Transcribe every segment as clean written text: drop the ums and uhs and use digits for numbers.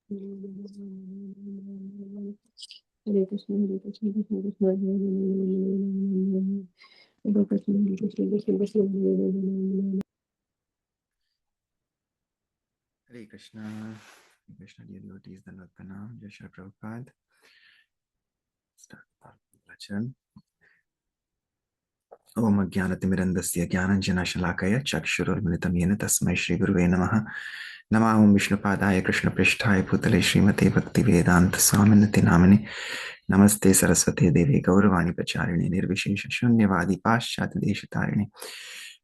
Hare Krishna, Hare Krishna, Krishna Krishna, Hare Hare, Hare Krishna, Hare Krishna, Krishna Krishna, Hare Hare. Hare Krishna, Hare Krishna, dear devotees, Dandavat Pranam, Jai Shri Prabhupada. Start the vachan. Om Ajnanatimirandasya Jnananjanashalakaya Chakshurulmilitam Yena Tasmai Shri Guruve Namaha. Namaham Vishnupadaya Krishna Prishtaya Bhutale Srimate Bhakti Vedanta Swaminati Namani. Namaste Saraswati Devi Gauravani Pacharini Nirvishesha Shunyavadi Paschati Deshatarini.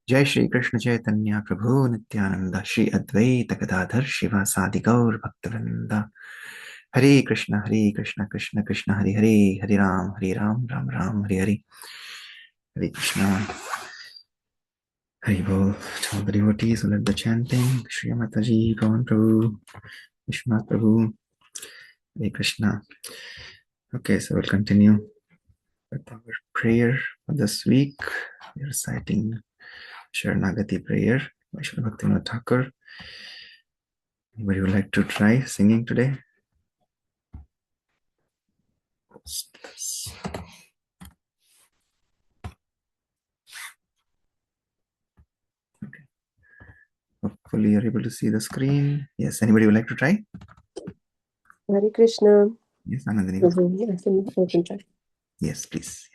Jai Shri Krishna Chaitanya Prabhu Nityananda Shri Advaita Gadadhar Shiva Sadi Gaur Bhaktivinoda. Hare Krishna Krishna Krishna Hare Hare Hare Ram Ram Ram Hare Hare. Hare Krishna. Hare Bol. To all the devotees who led the chanting, Shri Mataji, Pawan Prabhu, Vishwanath Prabhu, Hare Krishna. Okay, so we'll continue with our prayer for this week. We're reciting Sharanagati prayer by Shri Bhaktivinoda Thakur. Anybody would like to try singing today? Okay. Hopefully you're able to see the screen. Yes, anybody would like to try? Hare Krishna. Yes, Anandini. I can try. Yes, please.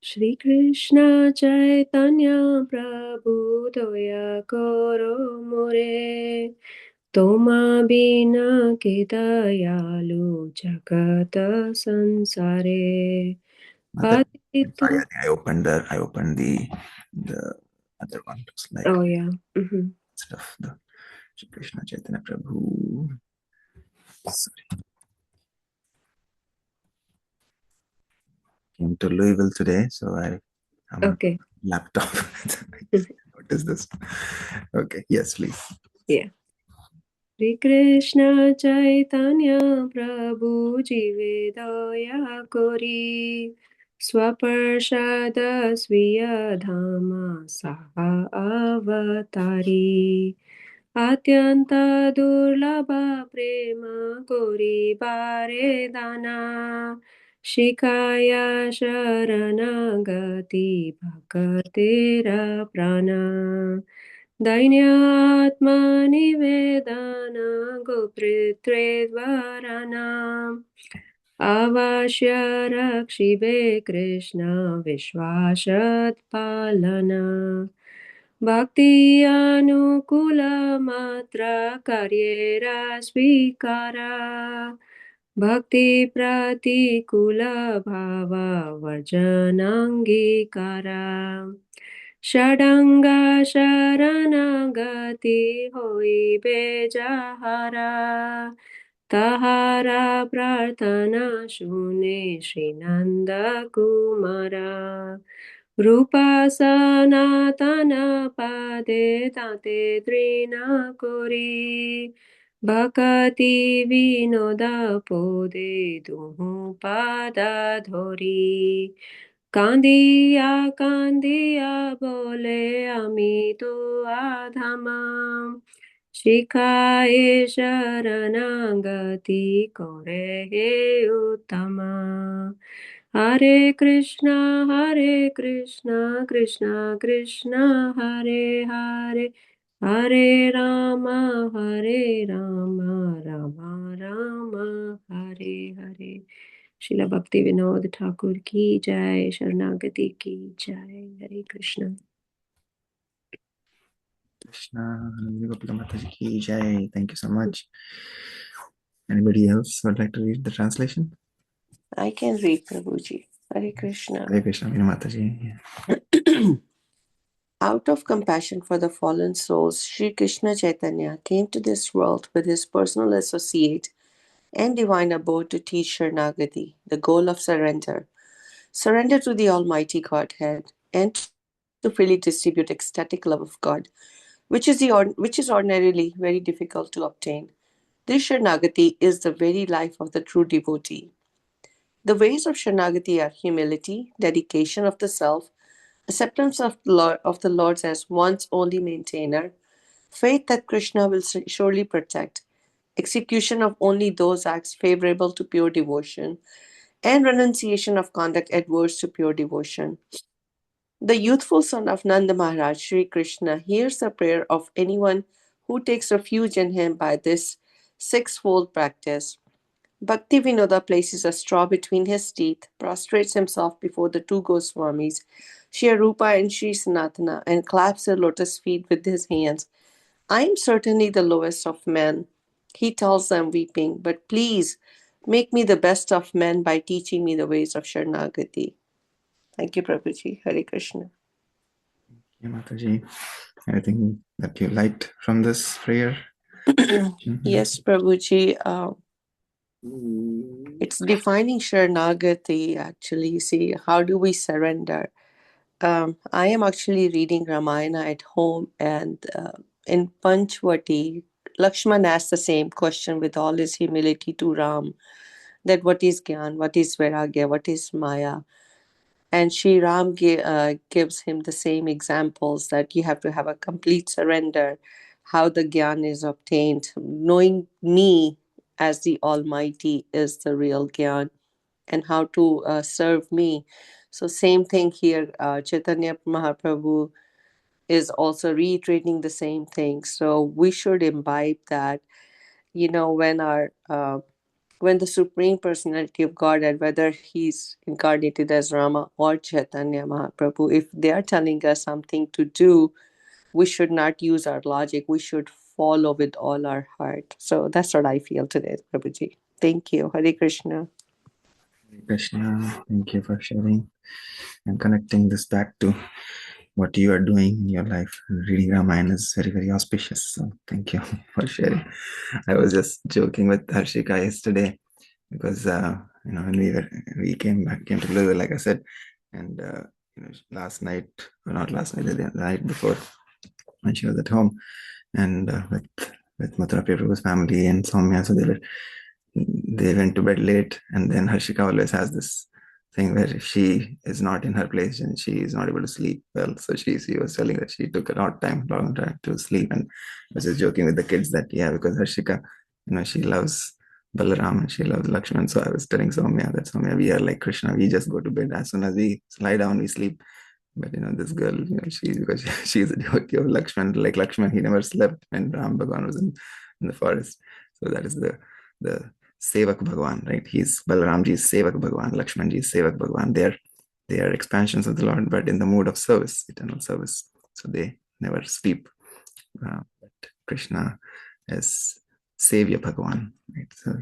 Shri Krishna Chaitanya Prabhu Daya Karo More Toma Bina Ke Dayalu Jagata Sansare Sorry, Patitu. I opened the other one. Looks like Oh yeah. stuff. The Shri Krishna Chaitanya Prabhu. Sorry. Came to Louisville today, so I'm Okay. laptop. What is this? Okay, yes, please. Yeah. Shri Krishna Chaitanya Prabhu Jive Daya Kori Swaparshada Sviya Dhama Saha Avatari Atyanta Durlabha Prema Kori Bare Dana Shikaya Sharanagati Bhakatera Prana Dainyatmanivedana gopritve dvaranam avashya rakshibe Krishna vishvashat palana bhakti anukula matra karyera svikara bhakti pratikula bhava varjanangikara Shadanga Sharanagati hoibe jahara Tahara Prarthana Shune Srinanda Kumara Rupa Sanatana Pade Tate Trina Kori Bhakati Vinoda Pode Duhu Pada Dhori কান্দিয়া কান্দিয়া বলে আমি তো আধামাম শিখায়ে শরণাগতি করে হে উত্তমা হরে Krishna Krishna Krishna Hare Hare Hare Ram Ram Ram Hare Hare Srila Bhakti Vinod Thakur ki jai, Sharanagati ki jai, Hare Krishna. Krishna, Gopala Mataji ki jai. Thank you so much. Anybody else would like to read the translation? I can read, Prabhuji. Hare Krishna. Hare Krishna, Mataji. Yeah. Out of compassion for the fallen souls, Sri Krishna Chaitanya came to this world with his personal associate and divine abode to teach Sharanagati, the goal of surrender. Surrender to the Almighty Godhead and to freely distribute ecstatic love of God, which is ordinarily very difficult to obtain. This Sharanagati is the very life of the true devotee. The ways of Sharanagati are humility, dedication of the self, acceptance of the Lord as one's only maintainer, faith that Krishna will surely protect, execution of only those acts favorable to pure devotion, and renunciation of conduct adverse to pure devotion. The youthful son of Nanda Maharaj, Sri Krishna, hears the prayer of anyone who takes refuge in him by this sixfold practice. Bhaktivinoda places a straw between his teeth, prostrates himself before the two Goswamis, Sri Rupa and Sri Sanatana, and claps their lotus feet with his hands. I am certainly the lowest of men, he tells them, weeping, but please make me the best of men by teaching me the ways of Sharanagati. Thank you, Prabhuji. Hare Krishna. Yeah, Mataji, anything that you liked from this prayer? Yes, Prabhuji. It's defining Sharanagati, actually. See, how do we surrender? I am actually reading Ramayana at home, and in Panchvati, Lakshman asked the same question with all his humility to Ram, that what is Gyan, what is Vairagya, what is Maya? And Sri Ram gives him the same examples, that you have to have a complete surrender, how the Gyan is obtained. Knowing me as the Almighty is the real Gyan, and how to serve me. So same thing here. Chaitanya Mahaprabhu is also reiterating the same thing. So we should imbibe that. When the Supreme Personality of Godhead, whether he's incarnated as Rama or Chaitanya Mahaprabhu, if they are telling us something to do, we should not use our logic. We should follow with all our heart. So that's what I feel today, Prabhuji. Thank you. Hare Krishna. Hare Krishna, thank you for sharing and connecting this back to what you are doing in your life. Reading Ramayana is very, very auspicious. So thank you for sharing. I was just joking with Harshika yesterday because when we came to Louisville, like I said, and last night, or not last night, the night before, when she was at home, and with Mathura Prabhu's family and Soumya, so they went to bed late, and then Harshika always has this thing where if she is not in her place and she is not able to sleep well, so she was telling that she took a long time to sleep, and I was just joking with the kids that because Harshika, she loves Balaram and she loves Lakshman. So I was telling Soumya, we are like Krishna, we just go to bed as soon as we lie down, we sleep. But this girl, because she is a devotee of Lakshman. Like Lakshman, he never slept when Ram Bhagwan was in the forest. So that is the Sevak Bhagwan, right? He's Balaramji's Sevak Bhagwan, Lakshmanji's Sevak Bhagwan. They are expansions of the Lord, but in the mood of service, eternal service. So they never sleep. But Krishna is Savior Bhagwan, right? So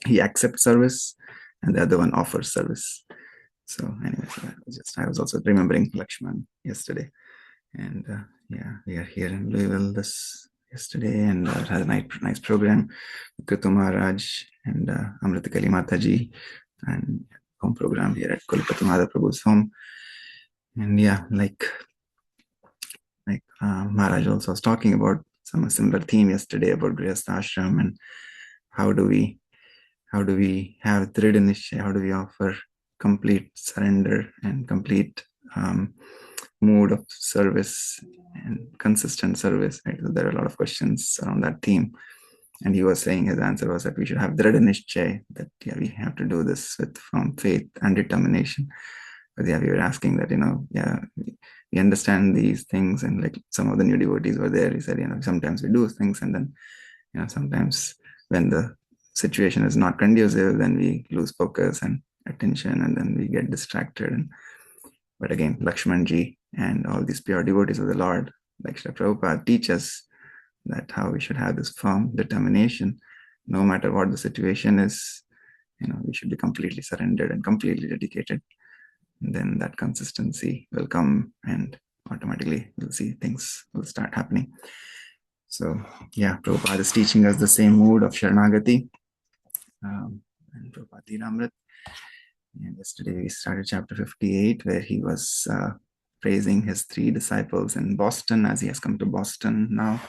he accepts service, and the other one offers service. So anyway, I was also remembering Lakshman yesterday, and we are here in Louisville yesterday, and had a nice program. Kritu Maharaj and Amritakali Mataji, and home program here at Kolkata Madhav Prabhu's home. And like Maharaj also was talking about a similar theme yesterday about Grihastha Ashram, and how do we have Dridha Nishchay, how do we offer complete surrender and complete mood of service and consistent service, right? So there are a lot of questions around that theme, and he was saying his answer was that we should have Dridha Nishchay, that we have to do this with firm faith and determination. But we were asking that we understand these things, and like some of the new devotees were there, he said sometimes we do things, and then sometimes when the situation is not conducive, then we lose focus and attention, and then we get distracted. But again, Lakshmanji and all these pure devotees of the Lord, like Srila Prabhupada, teach us that how we should have this firm determination, no matter what the situation is. We should be completely surrendered and completely dedicated. And then that consistency will come, and automatically we'll see things will start happening. So Prabhupada is teaching us the same mood of Sharanagati. And Prabhupada Lilamrit. And yesterday we started chapter 58, where he was praising his 3 disciples in Boston, as he has come to Boston now.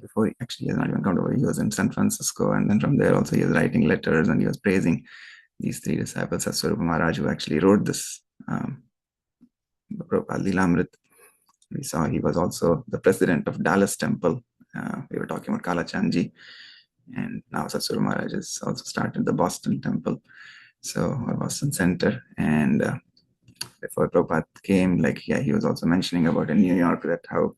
Before he has not even come over, he was in San Francisco, and then from there also he was writing letters, and he was praising these 3 disciples as Swarupa Maharaj, who actually wrote this Prabhupada Lilamrit. we saw he was also the president of Dallas Temple. We were talking about Kalachandji, and now Satsuru Maharaj has also started the Boston Temple, or Boston Center. And before Prabhupada came, he was also mentioning about in New York that how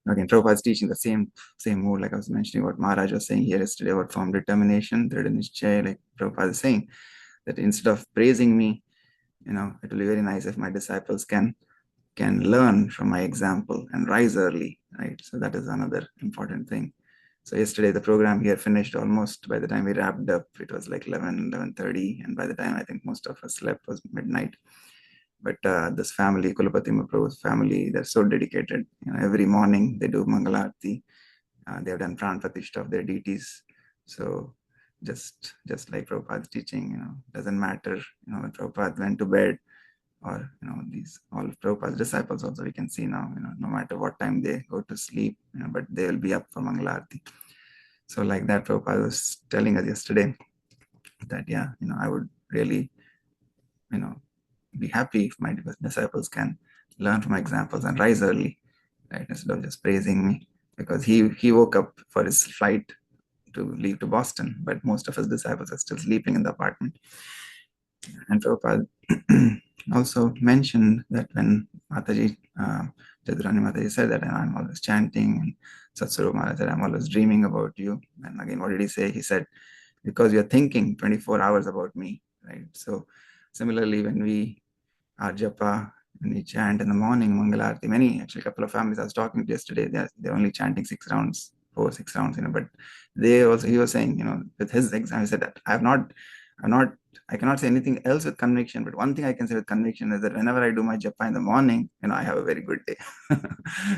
again Prabhupada's teaching the same mood, like I was mentioning what Maharaj was saying here yesterday about firm determination, Dridhanishchay, like Prabhupada is saying that instead of praising me, it will be very nice if my disciples can learn from my example and rise early, right? So that is another important thing. So yesterday the program here finished almost. By the time we wrapped up, it was like 11:30, and by the time I think most of us slept was midnight. But this family, Kulapati Mahaprabhu's family, they're so dedicated. Every morning they do Mangalarti. They have done Pran Pratishtha of their deities. So just like Prabhupada's teaching, doesn't matter, when Prabhupada went to bed, or these all of Prabhupada's disciples also, we can see now, no matter what time they go to sleep, but they will be up for Mangalarti. So like that, Prabhupada was telling us yesterday that, I would really, be happy if my disciples can learn from my examples and rise early, right? Instead of just praising me, because he woke up for his flight to leave to Boston, but most of his disciples are still sleeping in the apartment. And Prabhupada also mentioned that when Mataji, Jadurani Mataji said that I'm always chanting, and Satsuru Maharaj said, I'm always dreaming about you. And again, what did he say? He said, because you're thinking 24 hours about me, right? So similarly, when we are japa, when we chant in the morning, Mangalarti, actually a couple of families I was talking to yesterday, they're only chanting 6 rounds, 6 rounds, but he was saying, with his exam, he said that I cannot say anything else with conviction, but one thing I can say with conviction is that whenever I do my japa in the morning, I have a very good day.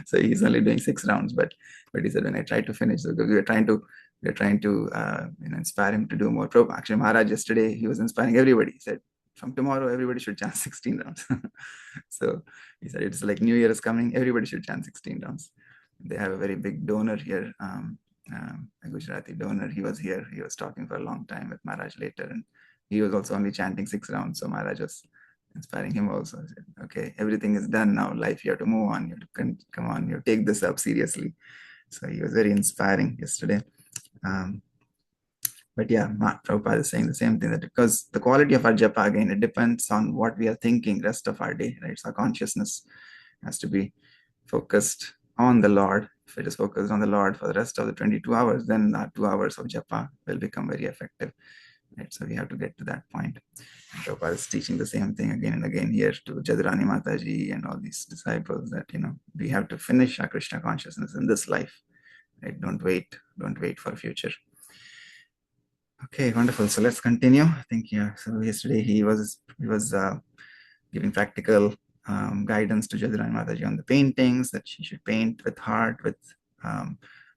So he's only doing 6 rounds, but he said when I try to finish, because we're trying to inspire him to do more. Actually, Maharaj yesterday, he was inspiring everybody. He said, from tomorrow, everybody should chant 16 rounds. So he said, it's like New Year is coming, everybody should chant 16 rounds. They have a very big donor here, a Gujarati donor. He was here. He was talking for a long time with Maharaj later, and he was also only chanting 6 rounds. So Maharaj was inspiring him also. He said, okay, everything is done now. Life, you have to move on. You have to come on. You take this up seriously. So he was very inspiring yesterday. But Prabhupada is saying the same thing, that because the quality of our japa, again, it depends on what we are thinking rest of our day, right? So our consciousness has to be focused on the Lord. If it is focused on the Lord for the rest of the 22 hours, then our 2 hours of japa will become very effective, right? So we have to get to that point. And Prabhupada is teaching the same thing again and again here to Jadurani Mataji and all these disciples, that, we have to finish our Krishna consciousness in this life, right? Don't wait for future. Okay, wonderful. So let's continue. I think, so yesterday he was giving practical guidance to Jadurani Mataji on the paintings, that she should paint with heart, with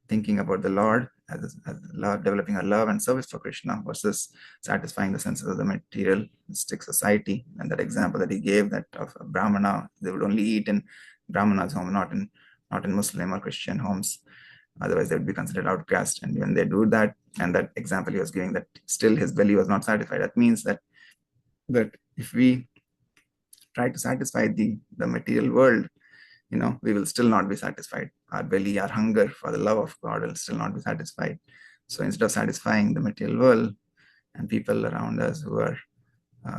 thinking about the Lord, as love, developing a love and service for Krishna versus satisfying the senses of the materialistic society. And that example that he gave, that of a Brahmana, they would only eat in Brahmana's home, not in Muslim or Christian homes. Otherwise, they would be considered outcast. And when they do that, and that example he was giving, that still his belly was not satisfied, that means that if we try to satisfy the material world, we will still not be satisfied. Our belly, our hunger for the love of God will still not be satisfied. So instead of satisfying the material world and people around us who are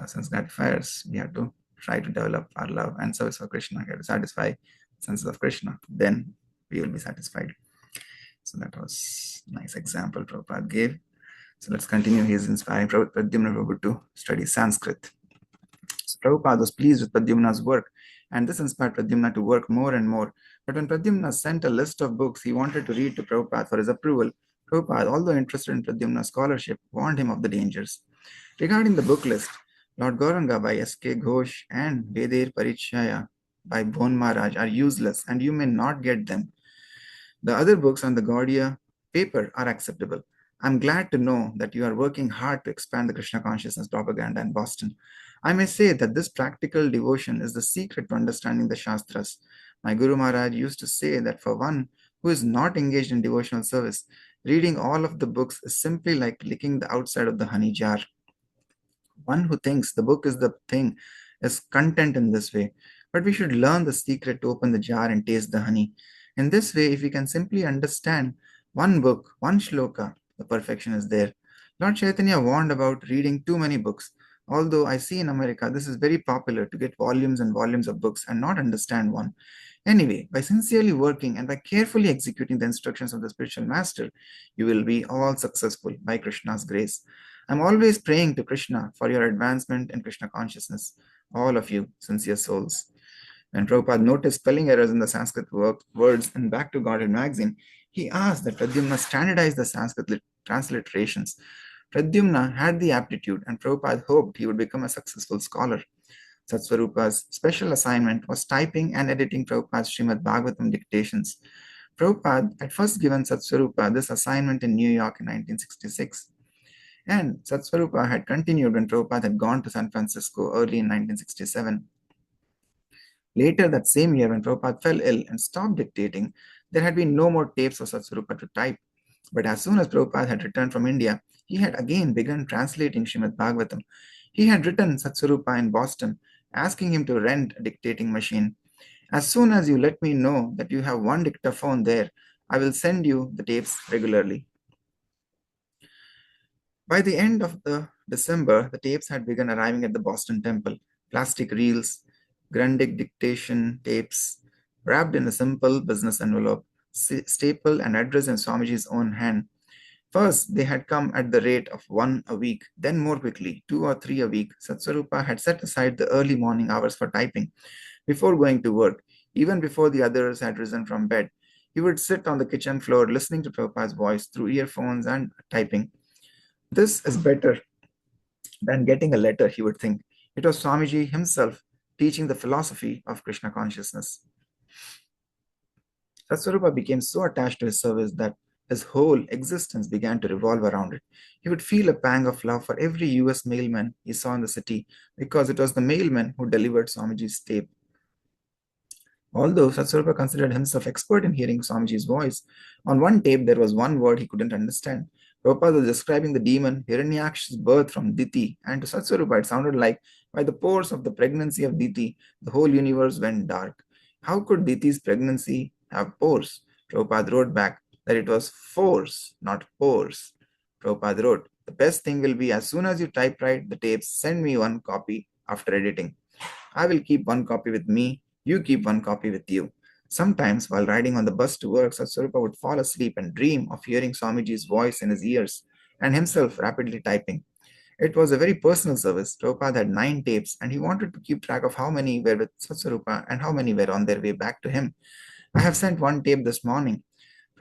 sense gratifiers, we have to try to develop our love and service for Krishna. We have to satisfy the senses of Krishna. Then we will be satisfied. So that was a nice example Prabhupada gave. So let's continue. He is inspiring Pradyumna Prabhu to study Sanskrit. So Prabhupada was pleased with Pradyumna's work, and this inspired Pradyumna to work more and more. But when Pradyumna sent a list of books he wanted to read to Prabhupada for his approval, Prabhupada, although interested in Pradyumna's scholarship, warned him of the dangers. Regarding the book list, Lord Gauranga by S.K. Ghosh and Vedir Parichaya by Bhon Maharaj are useless, and you may not get them. The other books on the Gaudiya paper are acceptable. I'm glad to know that you are working hard to expand the Krishna consciousness propaganda in Boston. I may say that this practical devotion is the secret to understanding the Shastras. My Guru Maharaj used to say that for one who is not engaged in devotional service, reading all of the books is simply like licking the outside of the honey jar. One who thinks the book is the thing is content in this way. But we should learn the secret to open the jar and taste the honey. In this way, if we can simply understand one book, one shloka, the perfection is there. Lord Chaitanya warned about reading too many books. Although I see in America this is very popular to get volumes and volumes of books and not understand one. Anyway, by sincerely working and by carefully executing the instructions of the spiritual master, you will be all successful by Krishna's grace. I'm always praying to Krishna for your advancement in Krishna consciousness, all of you sincere souls. When Prabhupada noticed spelling errors in the Sanskrit words in Back to Godhead magazine, he asked that Pradyumna standardize the Sanskrit transliterations. Pradyumna had the aptitude, and Prabhupada hoped he would become a successful scholar. Satsvarupa's special assignment was typing and editing Prabhupada's Srimad Bhagavatam dictations. Prabhupada had first given Satsvarupa this assignment in New York in 1966. And Satsvarupa had continued when Prabhupada had gone to San Francisco early in 1967. Later that same year, when Prabhupada fell ill and stopped dictating, there had been no more tapes for Satsvarupa to type. But as soon as Prabhupada had returned from India, he had again begun translating Srimad Bhagavatam. He had written Satsvarupa in Boston, asking him to rent a dictating machine. As soon as you let me know that you have one dictaphone there, I will send you the tapes regularly. By the end of the December, the tapes had begun arriving at the Boston Temple. Plastic reels, Grundig dictation tapes, wrapped in a simple business envelope, stapled and addressed in Swamiji's own hand. First, they had come at the rate of one a week, then more quickly, 2 or 3 a week. Satsvarupa had set aside the early morning hours for typing. Before going to work, even before the others had risen from bed, he would sit on the kitchen floor listening to Prabhupada's voice through earphones and typing. This is better than getting a letter, he would think. It was Swamiji himself teaching the philosophy of Krishna consciousness. Satsvarupa became so attached to his service that his whole existence began to revolve around it. He would feel a pang of love for every US mailman he saw in the city because it was the mailman who delivered Swamiji's tape. Although Satsvarupa considered himself expert in hearing Swamiji's voice, on one tape there was one word he couldn't understand. Prabhupada was describing the demon Hiranyaksha's birth from Diti, and to Satsvarupa it sounded like, by the pores of the pregnancy of Diti, the whole universe went dark. How could Diti's pregnancy have pores? Prabhupada wrote back that it was force, not pores. Prabhupada wrote, the best thing will be as soon as you typewrite the tapes, send me one copy after editing. I will keep one copy with me, you keep one copy with you. Sometimes, while riding on the bus to work, Satsvarupa would fall asleep and dream of hearing Swamiji's voice in his ears and himself rapidly typing. It was a very personal service. Prabhupada had 9 tapes and he wanted to keep track of how many were with Satsvarupa and how many were on their way back to him. I have sent one tape this morning,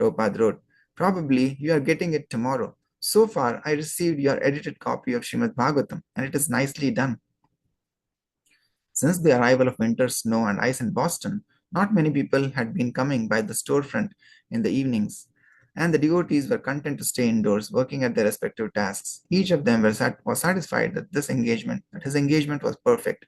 Prabhupada wrote. Probably you are getting it tomorrow. So far, I received your edited copy of Srimad Bhagavatam and it is nicely done. Since the arrival of winter snow and ice in Boston, not many people had been coming by the storefront in the evenings, and the devotees were content to stay indoors, working at their respective tasks. Each of them was satisfied that his engagement was perfect.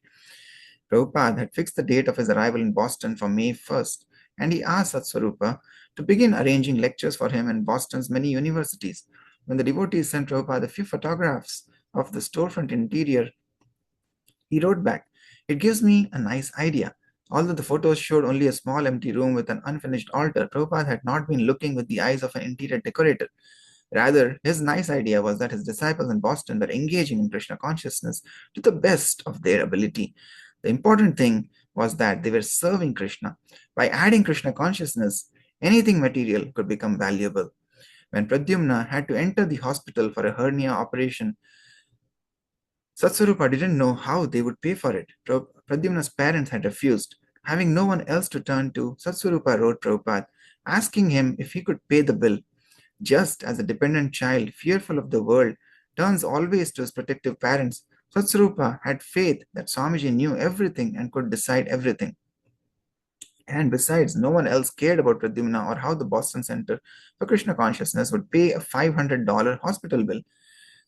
Prabhupada had fixed the date of his arrival in Boston for May 1st, and he asked Satsvarupa to begin arranging lectures for him in Boston's many universities. When the devotees sent Prabhupada a few photographs of the storefront interior, he wrote back, it gives me a nice idea. Although the photos showed only a small empty room with an unfinished altar, Prabhupada had not been looking with the eyes of an interior decorator. Rather, his nice idea was that his disciples in Boston were engaging in Krishna consciousness to the best of their ability. The important thing was that they were serving Krishna. By adding Krishna consciousness, anything material could become valuable. When Pradyumna had to enter the hospital for a hernia operation, Satsvarupa didn't know how they would pay for it. Pradyumna's parents had refused. Having no one else to turn to, Satsvarupa wrote Prabhupada, asking him if he could pay the bill. Just as a dependent child, fearful of the world, turns always to his protective parents, Satsvarupa had faith that Swamiji knew everything and could decide everything. And besides, no one else cared about Pradyumna or how the Boston Center for Krishna Consciousness would pay a $500 hospital bill.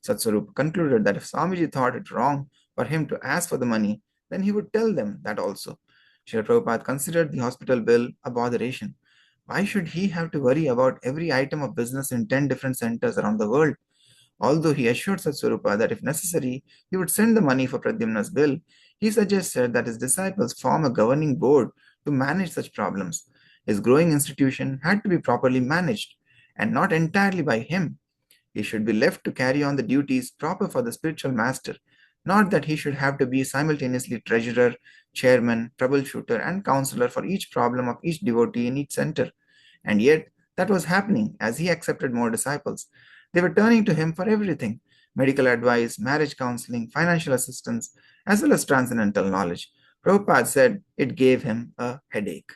Satsvarupa concluded that if Swamiji thought it wrong for him to ask for the money, then he would tell them that also. Srila Prabhupada considered the hospital bill a botheration. Why should he have to worry about every item of business in 10 different centers around the world? Although he assured Satsvarupa that if necessary, he would send the money for Pradyumna's bill, He suggested that his disciples form a governing board to manage such problems. His growing institution had to be properly managed, and not entirely by him. He should be left to carry on the duties proper for the spiritual master, not that he should have to be simultaneously treasurer, chairman, troubleshooter, and counselor for each problem of each devotee in each center. And yet, that was happening as he accepted more disciples. They were turning to him for everything: medical advice, marriage counseling, financial assistance, as well as transcendental knowledge. Prabhupada said it gave him a headache.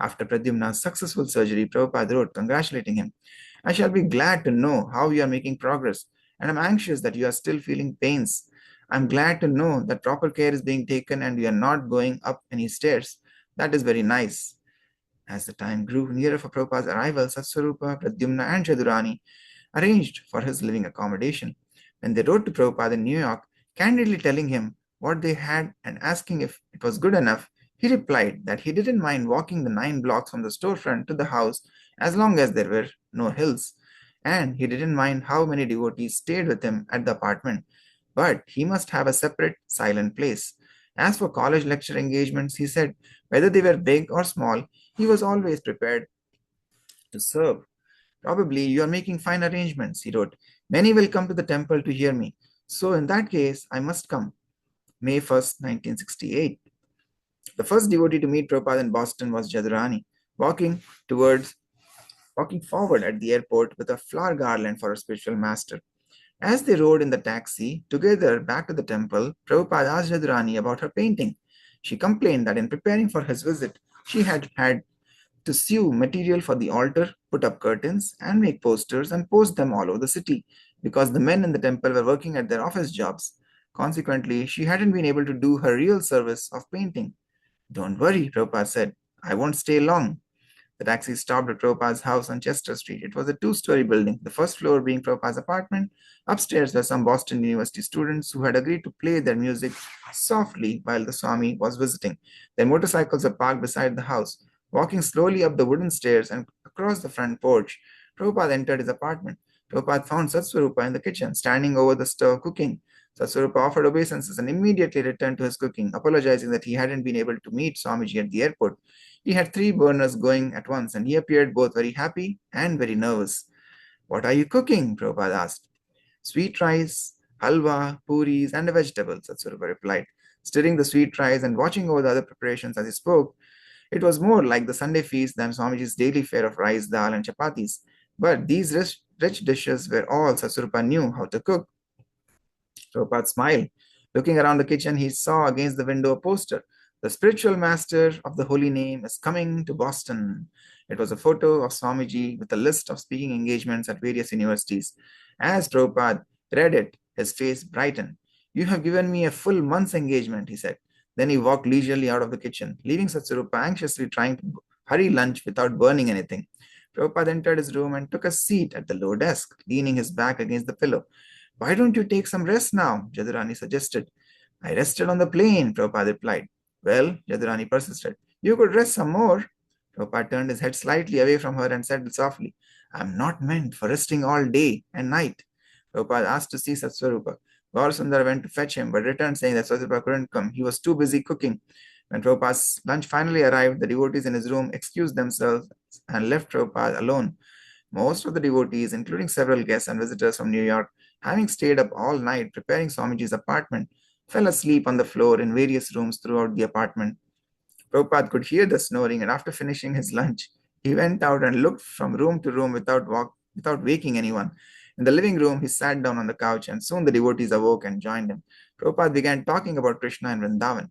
After Pradyumna's successful surgery, Prabhupada wrote congratulating him. I shall be glad to know how you are making progress, and I'm anxious that you are still feeling pains. I'm glad to know that proper care is being taken and you are not going up any stairs. That is very nice. As the time grew nearer for Prabhupada's arrival, Satsvarupa, Pradyumna, and Chadurani arranged for his living accommodation. When they wrote to Prabhupada in New York, candidly telling him what they had and asking if it was good enough, he replied that he didn't mind walking the 9 blocks from the storefront to the house as long as there were no hills. And he didn't mind how many devotees stayed with him at the apartment, but he must have a separate, silent place. As for college lecture engagements, he said, whether they were big or small, he was always prepared to serve. Probably you are making fine arrangements, he wrote. Many will come to the temple to hear me. So in that case, I must come. May 1st, 1968. The first devotee to meet Prabhupada in Boston was Jadurani, walking towards walking forward at the airport with a flower garland for her spiritual master. As they rode in the taxi together back to the temple, Prabhupada asked Jadurani about her painting. She complained that in preparing for his visit, she had to sew material for the altar, put up curtains, and make posters and post them all over the city because the men in the temple were working at their office jobs. Consequently, she hadn't been able to do her real service of painting. Don't worry, Prabhupada said. I won't stay long. The taxi stopped at Prabhupada's house on Chester Street. It was a two-story building, the first floor being Prabhupada's apartment. Upstairs were some Boston University students who had agreed to play their music softly while the Swami was visiting. Their motorcycles were parked beside the house. Walking slowly up the wooden stairs and across the front porch, Prabhupada entered his apartment. Prabhupada found Satsvarupa in the kitchen, standing over the stove cooking. Satsvarupa offered obeisances and immediately returned to his cooking, apologizing that he hadn't been able to meet Swamiji at the airport. He had 3 burners going at once, and he appeared both very happy and very nervous. What are you cooking? Prabhupada asked. Sweet rice, halwa, puris, and a vegetable, Satsvarupa replied, stirring the sweet rice and watching over the other preparations as he spoke. It was more like the Sunday feast than Swamiji's daily fare of rice, dal, and chapatis. But these rich dishes were all Satsvarupa knew how to cook. Prabhupada smiled. Looking around the kitchen, he saw against the window a poster. The spiritual master of the holy name is coming to Boston. It was a photo of Swamiji with a list of speaking engagements at various universities. As Prabhupada read it, his face brightened. You have given me a full month's engagement, he said. Then he walked leisurely out of the kitchen, leaving Satsvarupa anxiously trying to hurry lunch without burning anything. Prabhupada entered his room and took a seat at the low desk, leaning his back against the pillow. Why don't you take some rest now? Jadurani suggested. I rested on the plane, Prabhupada replied. Well, Jadurani persisted. You could rest some more. Prabhupada turned his head slightly away from her and said softly, I'm not meant for resting all day and night. Prabhupada asked to see Satsvarupa. Gaurasundar went to fetch him, but returned saying that Satsvarupa couldn't come. He was too busy cooking. When Prabhupada's lunch finally arrived, the devotees in his room excused themselves and left Prabhupada alone. Most of the devotees, including several guests and visitors from New York, having stayed up all night preparing Swamiji's apartment, fell asleep on the floor in various rooms throughout the apartment. Prabhupada could hear the snoring, and after finishing his lunch, he went out and looked from room to room without waking anyone. In the living room, he sat down on the couch, and soon the devotees awoke and joined him. Prabhupada began talking about Krishna and Vrindavan.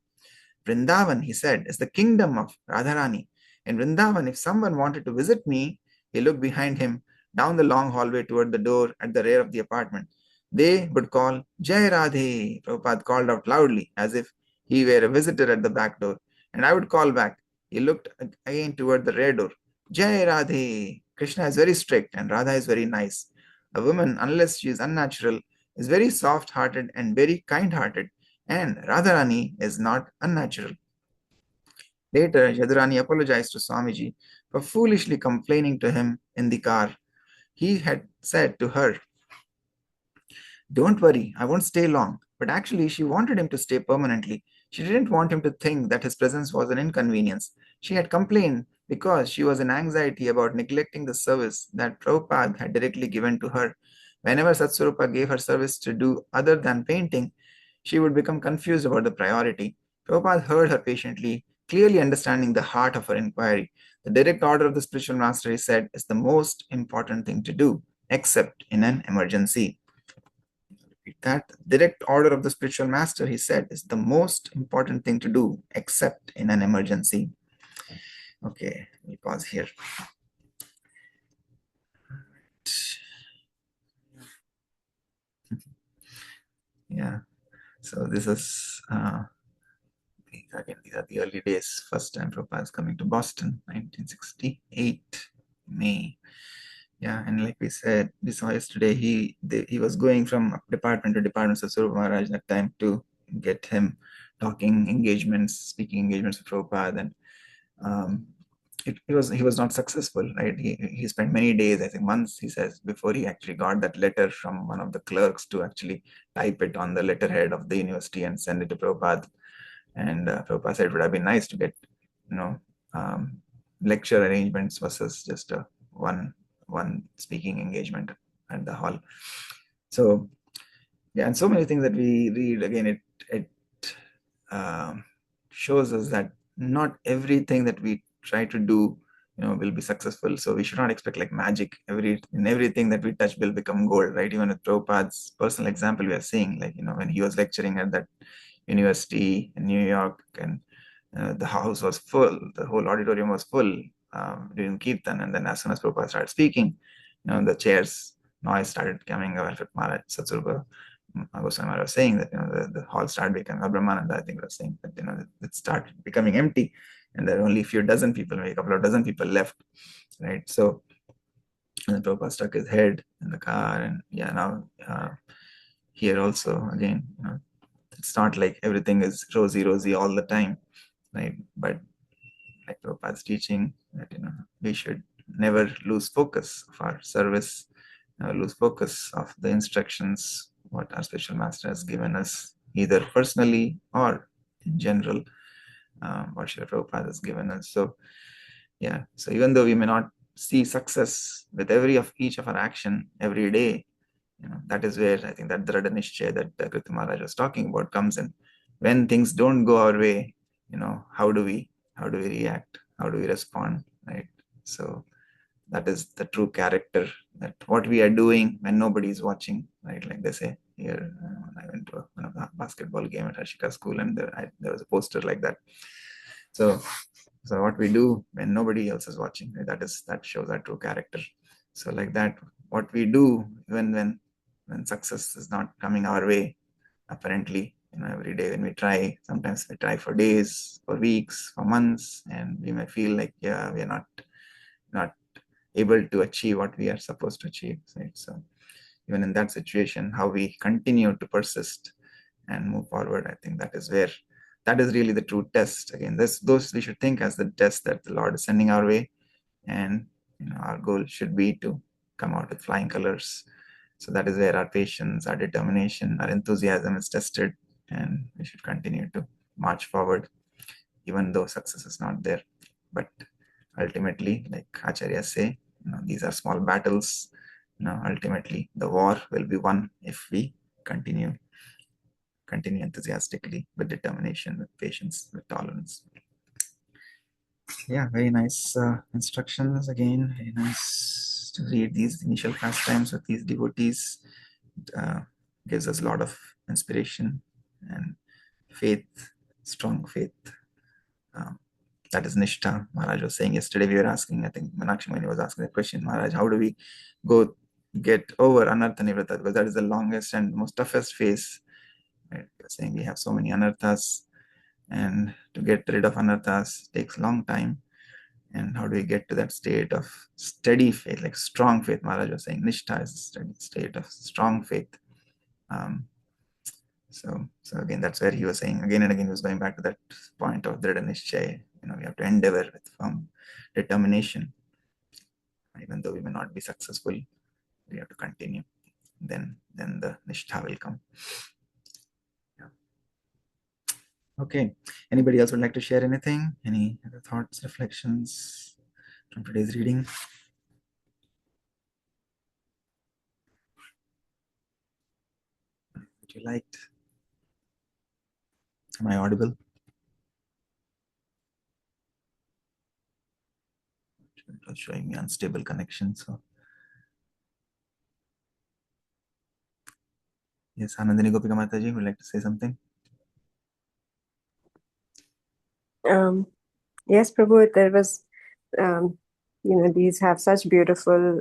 Vrindavan, he said, is the kingdom of Radharani. In Vrindavan, if someone wanted to visit me, he looked behind him down the long hallway toward the door at the rear of the apartment. They would call, Jai Radhe. Prabhupada called out loudly as if he were a visitor at the back door. And I would call back. He looked again toward the rear door. Jai Radhe. Krishna is very strict and Radha is very nice. A woman, unless she is unnatural, is very soft-hearted and very kind-hearted. And Radharani is not unnatural. Later, Jadurani apologized to Swamiji for foolishly complaining to him in the car. He had said to her, Don't worry, I won't stay long. But actually, she wanted him to stay permanently. She didn't want him to think that his presence was an inconvenience. She had complained because she was in anxiety about neglecting the service that Prabhupada had directly given to her. Whenever Satsvarupa gave her service to do other than painting, she would become confused about the priority. Prabhupada heard her patiently, clearly understanding the heart of her inquiry. The direct order of the spiritual master, he said, is the most important thing to do, except in an emergency. That direct order of the spiritual master, he said, is the most important thing to do, except in an emergency. Okay, let me pause here. Yeah, so this is again, these are the early days. First time Prabhupada is coming to Boston, 1968, May. Yeah, and like we said, we saw yesterday, he was going from department to department, so Satsvarupa Maharaj that time to get him talking engagements, speaking engagements with Prabhupada, and he was not successful, right? He spent many days, I think months, he says, before he actually got that letter from one of the clerks to actually type it on the letterhead of the university and send it to Prabhupada. And Prabhupada said it would have been nice to get, um, lecture arrangements versus just a one speaking engagement at the hall. So yeah, and so many things that we read, again, it shows us that not everything that we try to do, will be successful. So we should not expect like magic. Everything that we touch will become gold, right? Even with Prabhupada's personal example, we are seeing, like, when he was lecturing at that university in New York, and the house was full, the whole auditorium was full during Kirtan. And then as soon as Prabhupada started speaking, the chairs noise started coming. Maharaj, Satsvarupa Goswami Maharaj was saying that, the hall started becoming, Brahmananda, I think, was saying that, it started becoming empty, and there are only a few dozen people, maybe a couple of dozen people left, right? So, and then Prabhupada stuck his head in the car, and yeah, now here also, again, it's not like everything is rosy all the time, right? But like Prabhupada's teaching that, we should never lose focus of our service, never lose focus of the instructions what our spiritual master has given us, either personally or in general, what Srila Prabhupada has given us. So yeah, so even though we may not see success with each of our action every day, that is where I think that Dhrada Nishchay that Krithi Maharaj was talking about comes in. When things don't go our way, how do we react? How do we respond? Right? So that is the true character, that what we are doing when nobody is watching, right? Like they say here, I went to one of the basketball game at Ashika school, and there was a poster like that. So what we do when nobody else is watching, right? That shows our true character. So like that, what we do when success is not coming our way, apparently, every day when we try, sometimes we try for days, for weeks, for months, and we may feel like, yeah, we are not able to achieve what we are supposed to achieve, right? So even in that situation, how we continue to persist and move forward, I think that is really the true test. Again, those we should think as the test that the Lord is sending our way, and our goal should be to come out with flying colors. So that is where our patience, our determination, our enthusiasm is tested, and we should continue to march forward, even though success is not there. But ultimately, like Acharyas say, these are small battles. Ultimately, the war will be won if we continue enthusiastically, with determination, with patience, with tolerance. Yeah, very nice instructions. Again, very nice to read these initial pastimes with these devotees. It gives us a lot of inspiration and faith, strong faith. That is Nishtha. Maharaj was saying yesterday, we were asking, I think Meenakshi Muni was asking the question, Maharaj, how do we go get over Anartha Nivrata? Because that is the longest and most toughest phase. Right? You're saying we have so many anarthas, and to get rid of anarthas takes a long time. And how do we get to that state of steady faith, like strong faith? Maharaj was saying Nishtha is a steady state of strong faith. So again, that's where he was saying again and again, he was going back to that point of Dhrida Nishchay. We have to endeavor with firm determination. Even though we may not be successful, we have to continue. Then the Nishtha will come. Yeah. Okay. Anybody else would like to share anything? Any other thoughts, reflections from today's reading? That you liked? Am I audible? It was showing me unstable connection. So yes, Anandini Gopika Mataji would like to say something. Yes, Prabhu, there was, these have such beautiful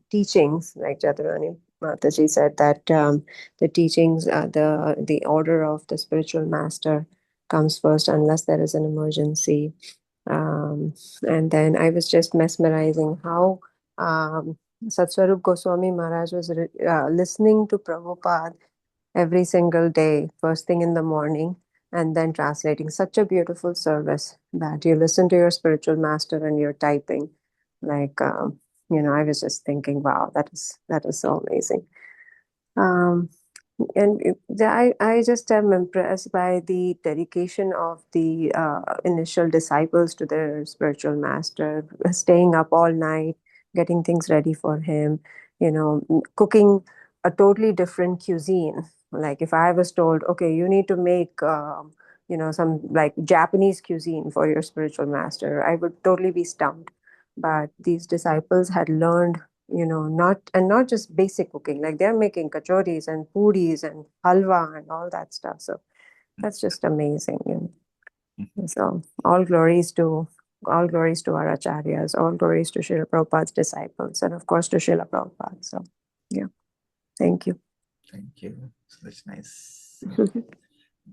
teachings, like Jadavani Mataji said, that the teachings, the order of the spiritual master comes first unless there is an emergency. And then I was just mesmerizing how Satswarup Goswami Maharaj was listening to Prabhupada every single day, first thing in the morning, and then translating. Such a beautiful service that you listen to your spiritual master and you're typing. Like, I was just thinking, wow, that is so amazing. Um, I just am impressed by the dedication of the initial disciples to their spiritual master, staying up all night, getting things ready for him, cooking a totally different cuisine. Like if I was told, okay, you need to make, some like Japanese cuisine for your spiritual master, I would totally be stumped. But these disciples had learned not just basic cooking, like they're making kachoris and puris and halwa and all that stuff. So that's just amazing. So all glories to our acharyas, all glories to Srila Prabhupada's disciples, and of course to Srila Prabhupada. So yeah, thank you. Thank you. Such nice.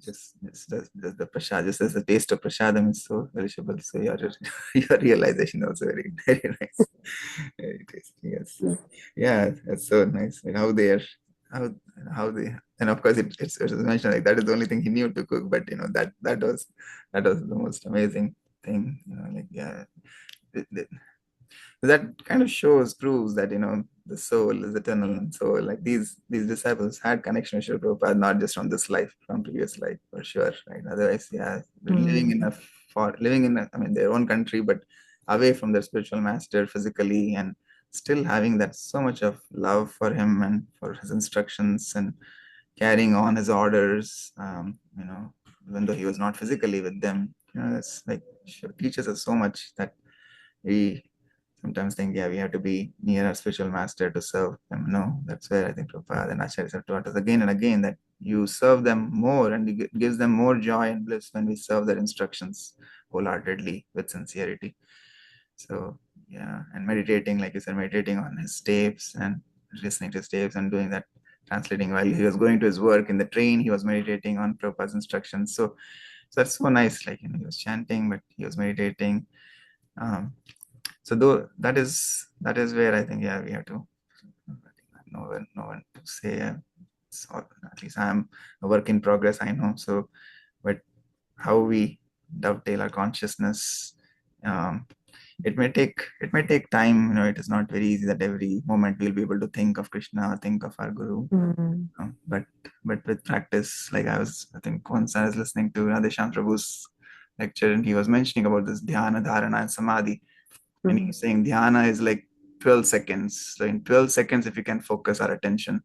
Just the prasad, just as the taste of prasadam is so relishable. So your realization also very nice, very tasty. Yes, yeah, that's so nice. Like how how they, and of course it was mentioned like that is the only thing he knew to cook. But that was the most amazing thing. Like yeah, that kind of proves that the soul is eternal, and so like these disciples had connection with Srila Prabhupada, not just from this life, from previous life for sure, right? Otherwise, yeah, living in I mean their own country, but away from their spiritual master physically, and still having that so much of love for him and for his instructions and carrying on his orders, even though he was not physically with them. That's like teaches us so much that we sometimes think, yeah, we have to be near our spiritual master to serve them. No, that's where I think Prabhupada and Acharyas have taught us again and again that you serve them more and it gives them more joy and bliss when we serve their instructions wholeheartedly with sincerity. So, yeah, and meditating, like you said, meditating on his tapes and listening to his tapes and doing that, translating while he was going to his work in the train, he was meditating on Prabhupada's instructions. So that's so nice. Like, he was chanting, but he was meditating. So though that is where I think, yeah, we have to, no one to say, so at least I'm a work in progress, I know. So but how we dovetail our consciousness, um, it may take time. It is not very easy that every moment we'll be able to think of Krishna, think of our guru. But with practice, like I think once I was listening to Radheshyam Prabhu's lecture, and he was mentioning about this dhyana, dharana, and samadhi. And he's saying dhyana is like 12 seconds. So in 12 seconds, if you can focus our attention,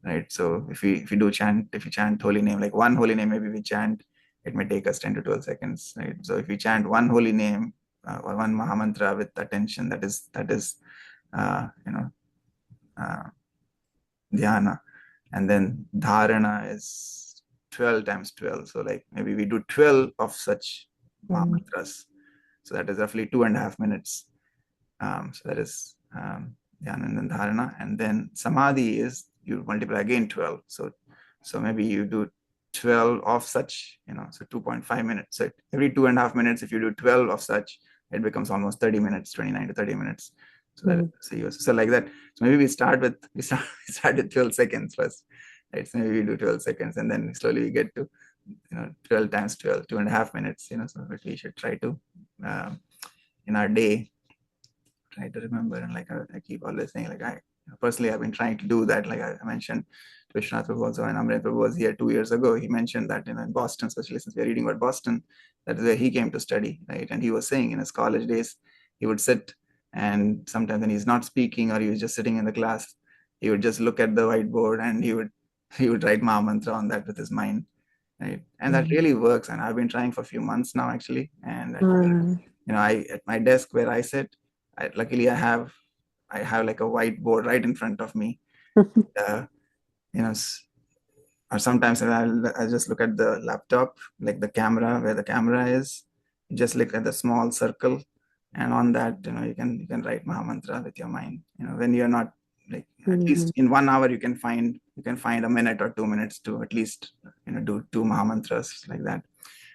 right? So if you chant holy name, like one holy name, maybe we chant, it may take us 10 to 12 seconds, right? So if we chant one holy name or one Mahamantra with attention, that is uh, you know uh, dhyana. And then dharana is 12 times 12. So like maybe we do 12 of such Mahamantras. So that is roughly 2.5 minutes. So that is dhyana and then dharana. And then samadhi is you multiply again 12. So maybe you do 12 of such, so 2.5 minutes. So every 2.5 minutes, if you do 12 of such, it becomes almost 30 minutes, 29 to 30 minutes. So like that. So maybe we start with 12 seconds first. Right. So maybe we do 12 seconds and then slowly we get to 12 times 12, 2.5 minutes, so that we should try to in our day try to remember. And like I keep always saying, like Personally, I've been trying to do that. Like I mentioned, Vishwanath Prabhu also, and Amrit Prabhu was here 2 years ago. He mentioned that in Boston, especially since we're reading about Boston, that is where he came to study, right? And he was saying in his college days, he would sit, and sometimes when he's not speaking or he was just sitting in the class, he would just look at the whiteboard and he would write Maha Mantra on that with his mind, right? And that really works. And I've been trying for a few months now, actually. And I at my desk where I sit, luckily I have like a whiteboard right in front of me. Or sometimes I'll just look at the laptop, like the camera, where the camera is. You just look at the small circle, and on that, you can write Maha Mantra with your mind. When you're not, like, at least in 1 hour you can find a minute or 2 minutes to at least do 2 Maha Mantras like that.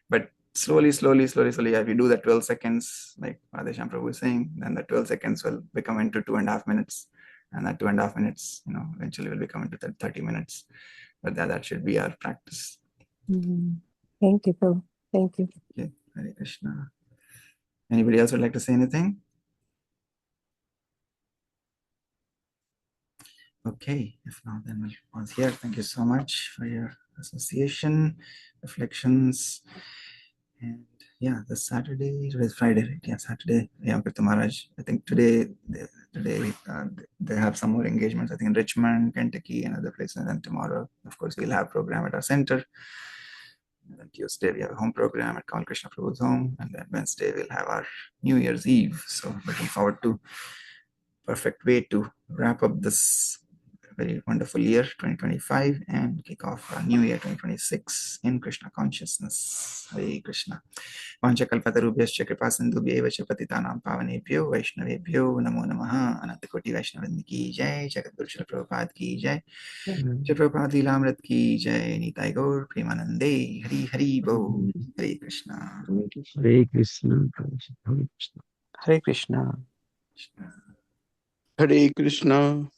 But slowly, if you do the 12 seconds, like Radheshyam Prabhu is saying, then the 12 seconds will become into 2.5 minutes. And that 2.5 minutes, eventually will become into 30 minutes. But that should be our practice. Thank you, Prabhu. Thank you. Okay, Hare Krishna. Anybody else would like to say anything? Okay, if not, then we'll pause here. Thank you so much for your association, reflections. And yeah, this Saturday, today's Friday, right? Yeah, Saturday, Yamkrita Maharaj. I think today they have some more engagements, I think in Richmond, Kentucky, and other places. And then tomorrow, of course, we'll have program at our center. And then Tuesday, we have a home program at Kamal Krishna Prabhu's home. And then Wednesday, we'll have our New Year's Eve. So looking forward to perfect way to wrap up this very wonderful year 2025 and kick off a new year 2026 in Krishna consciousness. Hare Krishna. Vanchakalpatarubhyascha kripa sindhubhyev cha patitanam pavanebhyo Vaishnavebhyo namo namaha. Anantakoti Vaishnavrind ki jai. Jagadguru Srila Prabhupada ki jai. Srila Prabhupada Leelamrit ki jai. Nitai Gaur Premanande. Hari Hari Bo. Hare Krishna. Hare Krishna. Hare Krishna. Hare Krishna. Hare Krishna.